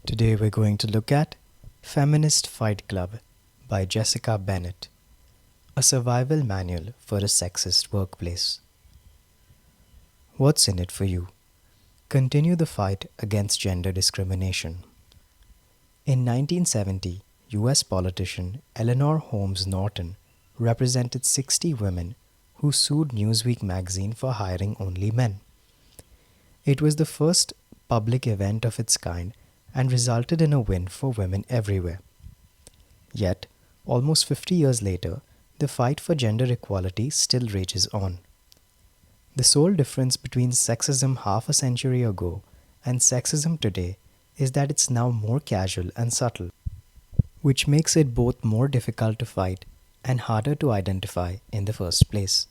Today we're going to look at Feminist Fight Club by Jessica Bennett, a survival manual for a sexist workplace. What's in it for you? Continue the fight against gender discrimination. In 1970, US politician Eleanor Holmes Norton represented 60 women who sued Newsweek magazine for hiring only men. It was the first public event of its kind and resulted in a win for women everywhere. Yet, almost 50 years later, the fight for gender equality still rages on. The sole difference between sexism half a century ago and sexism today is that it's now more casual and subtle, which makes it both more difficult to fight and harder to identify in the first place.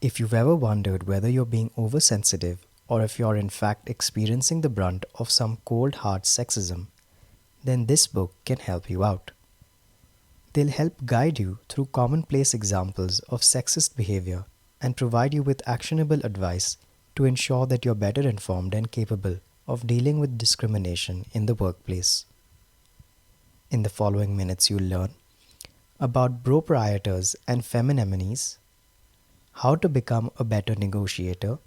If you've ever wondered whether you're being oversensitive or if you're in fact experiencing the brunt of some cold hard sexism, then this book can help you out. They'll help guide you through commonplace examples of sexist behavior and provide you with actionable advice to ensure that you're better informed and capable of dealing with discrimination in the workplace. In the following minutes, you'll learn about proprietors and feminemies, how to become a better negotiator,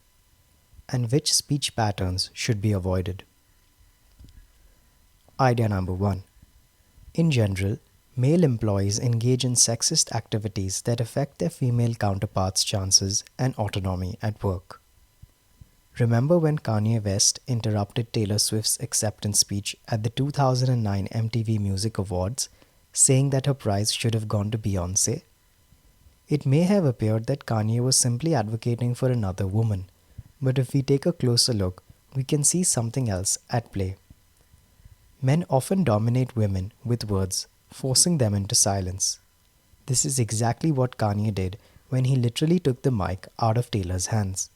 and which speech patterns should be avoided. Idea number 1. In general, male employees engage in sexist activities that affect their female counterparts' chances and autonomy at work. Remember when Kanye West interrupted Taylor Swift's acceptance speech at the 2009 MTV Music Awards, saying that her prize should have gone to Beyoncé? It may have appeared that Kanye was simply advocating for another woman, but if we take a closer look, we can see something else at play. Men often dominate women with words, forcing them into silence. This is exactly what Kanye did when he literally took the mic out of Taylor's hands.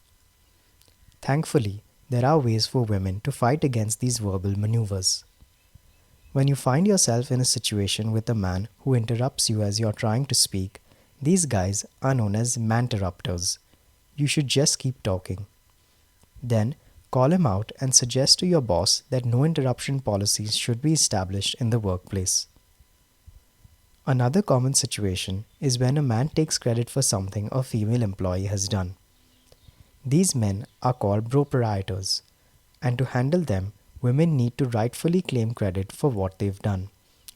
Thankfully, there are ways for women to fight against these verbal maneuvers. When you find yourself in a situation with a man who interrupts you as you're trying to speak, these guys are known as manterrupters. You should just keep talking. Then, call him out and suggest to your boss that no interruption policies should be established in the workplace. Another common situation is when a man takes credit for something a female employee has done. These men are called proprietors, and to handle them, women need to rightfully claim credit for what they've done,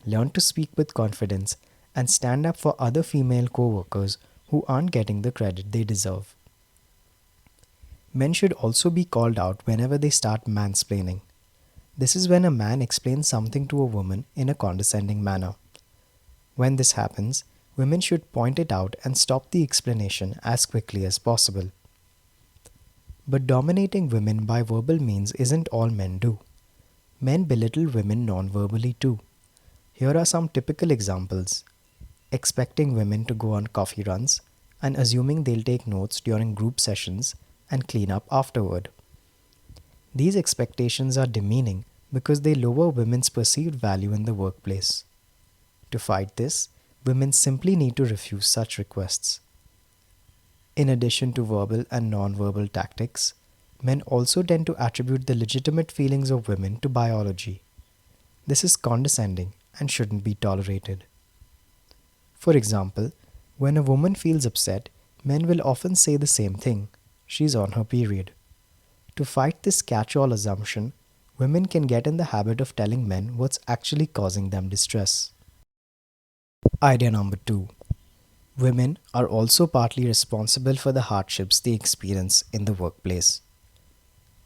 learn to speak with confidence, and stand up for other female co-workers who aren't getting the credit they deserve. Men should also be called out whenever they start mansplaining. This is when a man explains something to a woman in a condescending manner. When this happens, women should point it out and stop the explanation as quickly as possible. But dominating women by verbal means isn't all men do. Men belittle women non-verbally too. Here are some typical examples. Expecting women to go on coffee runs and assuming they'll take notes during group sessions and clean up afterward. These expectations are demeaning because they lower women's perceived value in the workplace. To fight this, women simply need to refuse such requests. In addition to verbal and non-verbal tactics, men also tend to attribute the legitimate feelings of women to biology. This is condescending and shouldn't be tolerated. For example, when a woman feels upset, men will often say the same thing: she's on her period. To fight this catch-all assumption, women can get in the habit of telling men what's actually causing them distress. Idea number 2. Women are also partly responsible for the hardships they experience in the workplace.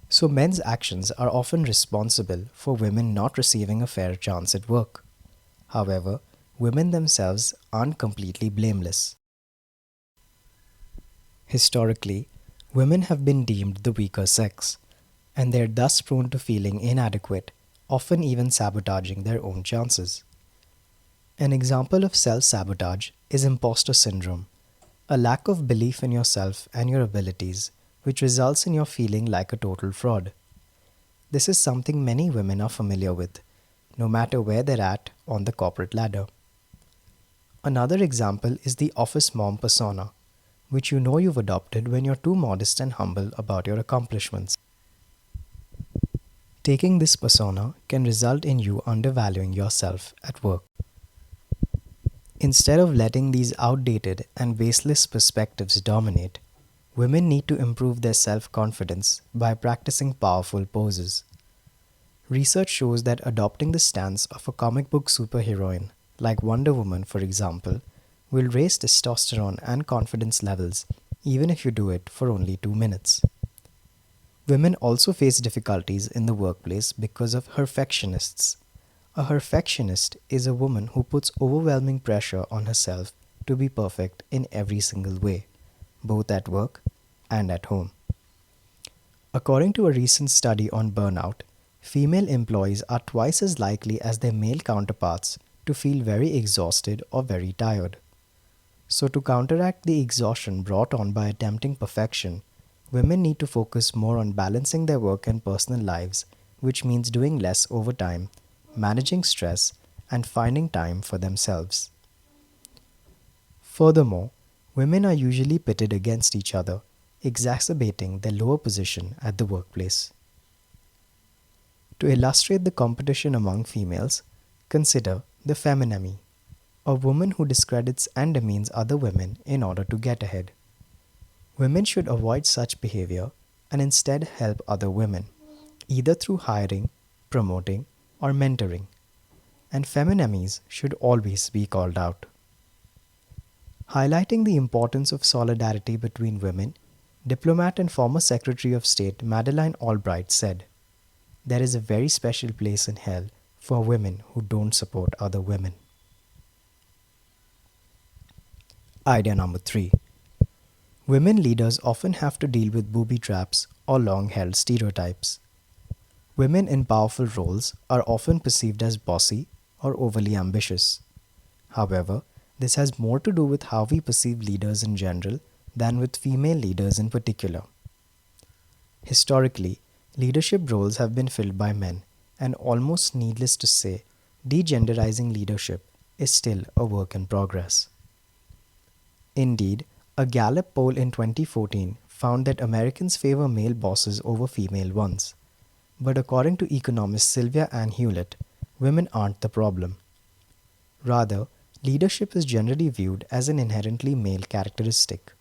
So men's actions are often responsible for women not receiving a fair chance at work. However, women themselves aren't completely blameless. Historically, women have been deemed the weaker sex, and they're thus prone to feeling inadequate, often even sabotaging their own chances. An example of self-sabotage is imposter syndrome, a lack of belief in yourself and your abilities, which results in your feeling like a total fraud. This is something many women are familiar with, no matter where they're at on the corporate ladder. Another example is the office mom persona, which you know you've adopted when you're too modest and humble about your accomplishments. Taking this persona can result in you undervaluing yourself at work. Instead of letting these outdated and baseless perspectives dominate, women need to improve their self-confidence by practicing powerful poses. Research shows that adopting the stance of a comic book superheroine, like Wonder Woman for example, will raise testosterone and confidence levels even if you do it for only 2 minutes. Women also face difficulties in the workplace because of perfectionists. A perfectionist is a woman who puts overwhelming pressure on herself to be perfect in every single way, both at work and at home. According to a recent study on burnout, female employees are twice as likely as their male counterparts to feel very exhausted or very tired. So, to counteract the exhaustion brought on by attempting perfection, women need to focus more on balancing their work and personal lives, which means doing less overtime, managing stress, and finding time for themselves. Furthermore, women are usually pitted against each other, exacerbating their lower position at the workplace. To illustrate the competition among females, consider the feminemy, a woman who discredits and demeans other women in order to get ahead. Women should avoid such behavior and instead help other women, either through hiring, promoting, or mentoring. And feminemies should always be called out. Highlighting the importance of solidarity between women, diplomat and former Secretary of State Madeleine Albright said, "There is a very special place in hell for women who don't support other women." Idea number 3. Women leaders often have to deal with booby traps or long-held stereotypes. Women in powerful roles are often perceived as bossy or overly ambitious. However, this has more to do with how we perceive leaders in general than with female leaders in particular. Historically, leadership roles have been filled by men, and almost needless to say, degenderizing leadership is still a work in progress. Indeed, a Gallup poll in 2014 found that Americans favor male bosses over female ones. But according to economist Sylvia Ann Hewlett, women aren't the problem. Rather, leadership is generally viewed as an inherently male characteristic.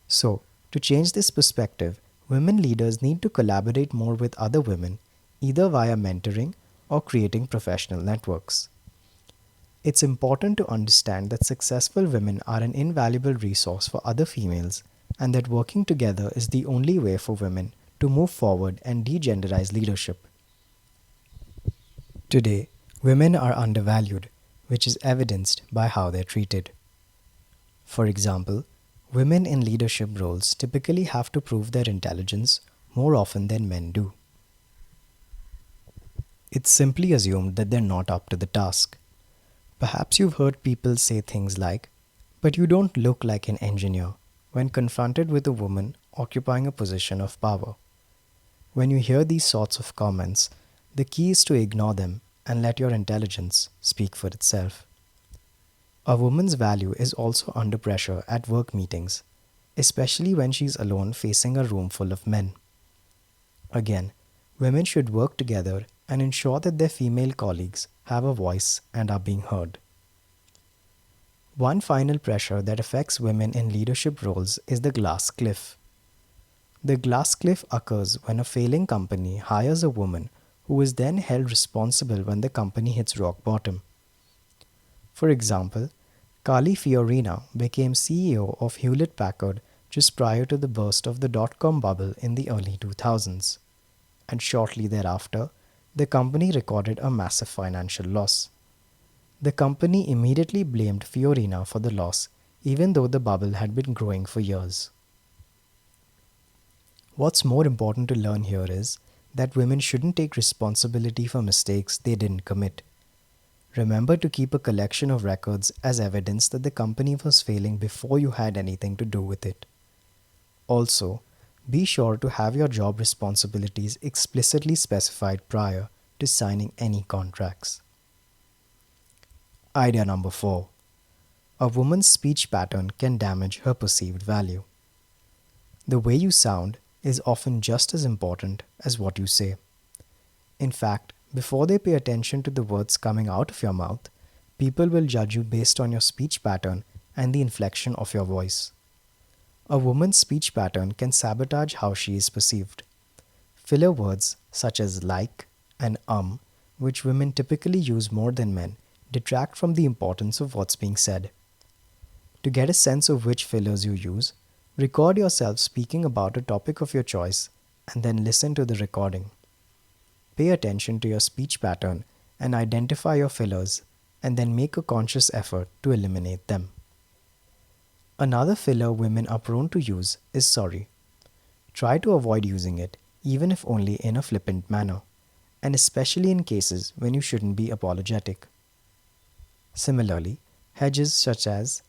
So, to change this perspective, women leaders need to collaborate more with other women, either via mentoring or creating professional networks. It's important to understand that successful women are an invaluable resource for other females, and that working together is the only way for women to move forward and degenderize leadership. Today, women are undervalued, which is evidenced by how they're treated. For example, women in leadership roles typically have to prove their intelligence more often than men do. It's simply assumed that they're not up to the task. Perhaps you've heard people say things like, "But you don't look like an engineer," when confronted with a woman occupying a position of power. When you hear these sorts of comments, the key is to ignore them and let your intelligence speak for itself. A woman's value is also under pressure at work meetings, especially when she's alone facing a room full of men. Again, women should work together and ensure that their female colleagues have a voice and are being heard. One final pressure that affects women in leadership roles is the glass cliff. The glass cliff occurs when a failing company hires a woman who is then held responsible when the company hits rock bottom. For example, Carly Fiorina became CEO of Hewlett Packard just prior to the burst of the dot-com bubble in the early 2000s, and shortly thereafter, the company recorded a massive financial loss. The company immediately blamed Fiorina for the loss, even though the bubble had been growing for years. What's more important to learn here is that women shouldn't take responsibility for mistakes they didn't commit. Remember to keep a collection of records as evidence that the company was failing before you had anything to do with it. Also, be sure to have your job responsibilities explicitly specified prior to signing any contracts. Idea number 4. A woman's speech pattern can damage her perceived value. The way you sound is often just as important as what you say. In fact, before they pay attention to the words coming out of your mouth, people will judge you based on your speech pattern and the inflection of your voice. A woman's speech pattern can sabotage how she is perceived. Filler words such as like and which women typically use more than men, detract from the importance of what's being said. To get a sense of which fillers you use, record yourself speaking about a topic of your choice and then listen to the recording. Pay attention to your speech pattern and identify your fillers, and then make a conscious effort to eliminate them. Another filler women are prone to use is sorry. Try to avoid using it, even if only in a flippant manner, and especially in cases when you shouldn't be apologetic. Similarly, hedges such as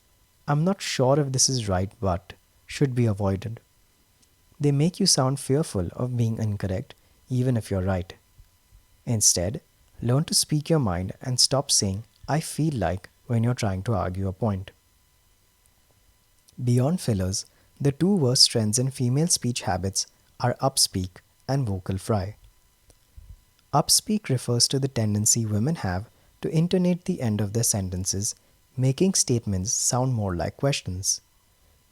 I'm not sure if this is right but should be avoided. They make you sound fearful of being incorrect even if you're right. Instead, learn to speak your mind and stop saying I feel like when you're trying to argue a point. Beyond fillers, the two worst trends in female speech habits are upspeak and vocal fry. Upspeak refers to the tendency women have to intonate the end of their sentences, making statements sound more like questions.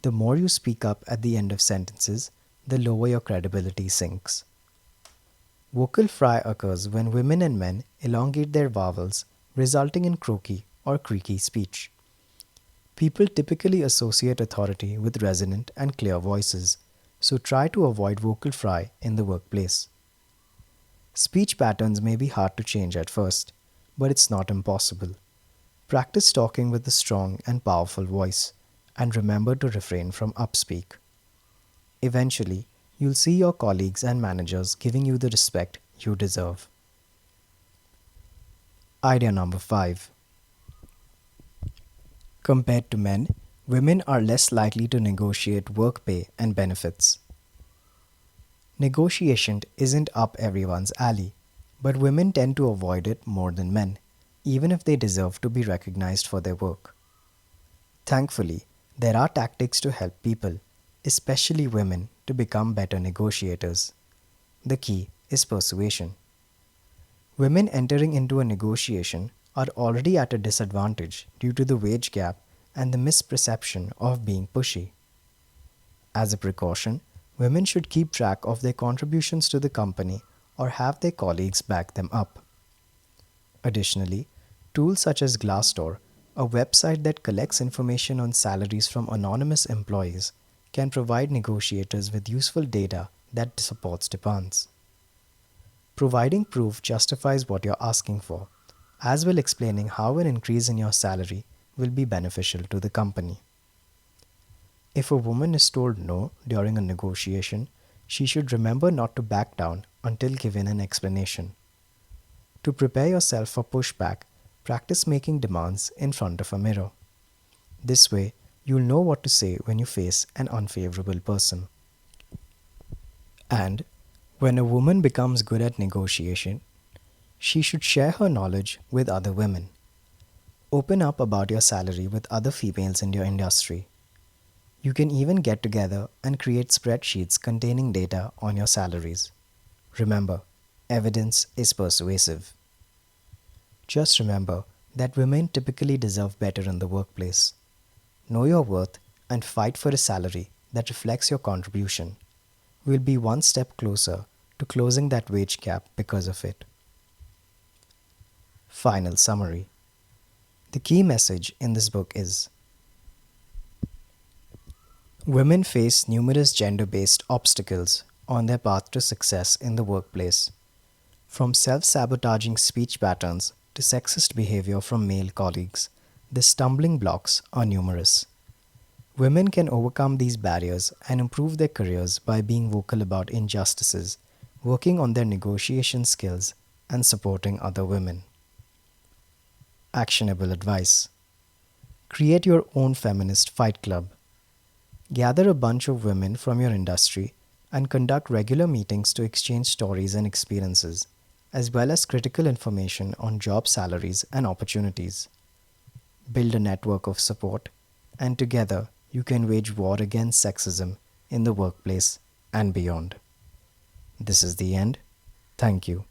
The more you speak up at the end of sentences, the lower your credibility sinks. Vocal fry occurs when women and men elongate their vowels, resulting in croaky or creaky speech. People typically associate authority with resonant and clear voices, so try to avoid vocal fry in the workplace. Speech patterns may be hard to change at first, but it's not impossible. Practice talking with a strong and powerful voice, and remember to refrain from upspeak. Eventually, you'll see your colleagues and managers giving you the respect you deserve. Idea number 5. Compared to men, women are less likely to negotiate work pay and benefits. Negotiation isn't up everyone's alley, but women tend to avoid it more than men, even if they deserve to be recognized for their work. Thankfully, there are tactics to help people, especially women, to become better negotiators. The key is persuasion. Women entering into a negotiation are already at a disadvantage due to the wage gap and the misperception of being pushy. As a precaution, women should keep track of their contributions to the company or have their colleagues back them up. Additionally, tools such as Glassdoor, a website that collects information on salaries from anonymous employees, can provide negotiators with useful data that supports demands. Providing proof justifies what you're asking for, as well explaining how an increase in your salary will be beneficial to the company. If a woman is told no during a negotiation, she should remember not to back down until given an explanation. To prepare yourself for pushback, practice making demands in front of a mirror. This way, you'll know what to say when you face an unfavorable person. And when a woman becomes good at negotiation, she should share her knowledge with other women. Open up about your salary with other females in your industry. You can even get together and create spreadsheets containing data on your salaries. Remember, evidence is persuasive. Just remember that women typically deserve better in the workplace. Know your worth and fight for a salary that reflects your contribution. We'll be one step closer to closing that wage gap because of it. Final summary. The key message in this book is: women face numerous gender-based obstacles on their path to success in the workplace. From self-sabotaging speech patterns to sexist behavior from male colleagues, the stumbling blocks are numerous. Women can overcome these barriers and improve their careers by being vocal about injustices, working on their negotiation skills, and supporting other women. Actionable advice. Create your own feminist fight club. Gather a bunch of women from your industry and conduct regular meetings to exchange stories and experiences, as well as critical information on job salaries and opportunities. Build a network of support, and together you can wage war against sexism in the workplace and beyond. This is the end. Thank you.